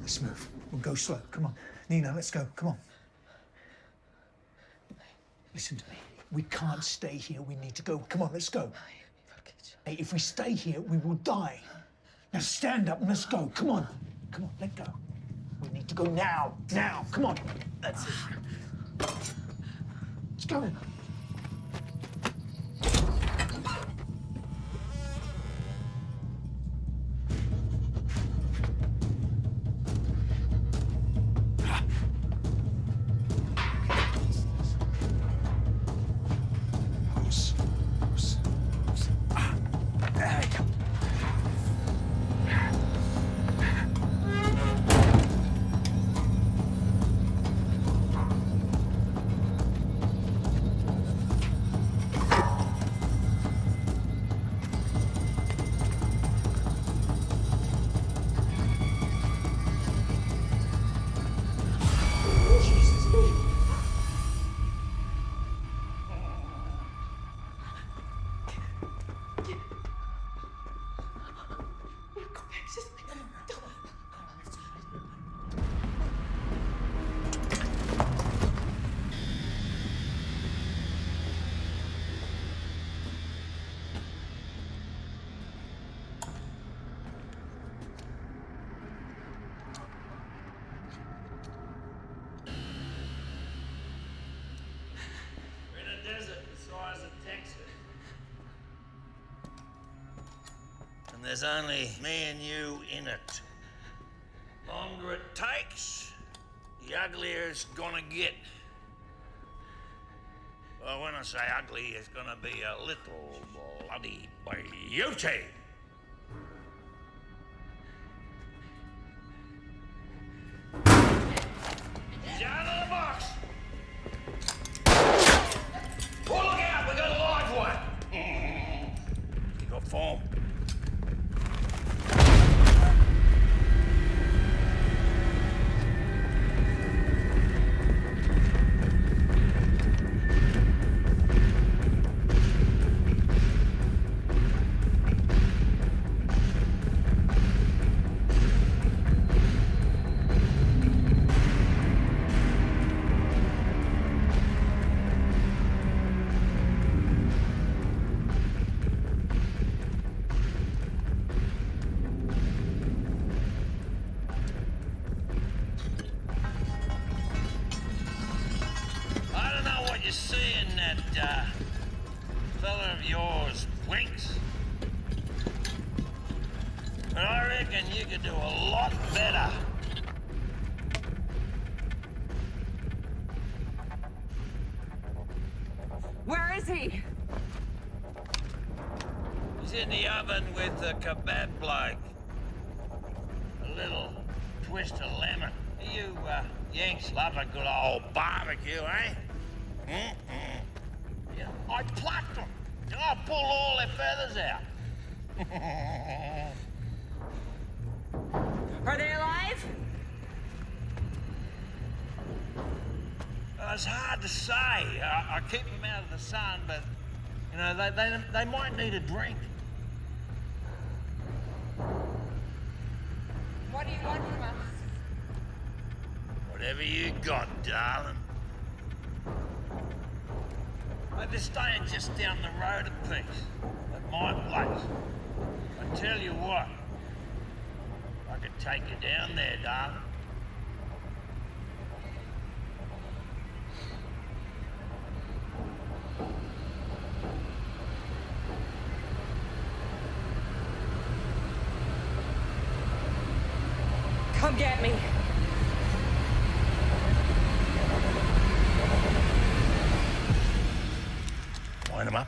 Let's move. We'll go slow. Come on. Nina, let's go. Come on. Listen to me. We can't stay here. We need to go. Come on, let's go. Hey, if we stay here, we will die. Now stand up and let's go. Come on. Come on, let go. We need to go now. Now. Come on. That's it. Let's go. There's only me and you in it. Longer it takes, the uglier it's gonna get. Well, when I say ugly, it's gonna be a little bloody beauty. He's out of the box. Oh, look out, we got a live one. You got form. Seeing that fella of yours, Winks. But I reckon you could do a lot better. Where is he? He's in the oven with the kebab bloke. A little twist of lemon. You Yanks love a good old barbecue, eh? Yeah, I plucked them. I pulled all their feathers out. Are they alive? It's hard to say. I keep them out of the sun, but, you know, they might need a drink. What do you want from us? Whatever you got, darling. They're staying just down the road a piece, at my place. I tell you what, I could take you down there, darling. Come get me. Wind 'em up.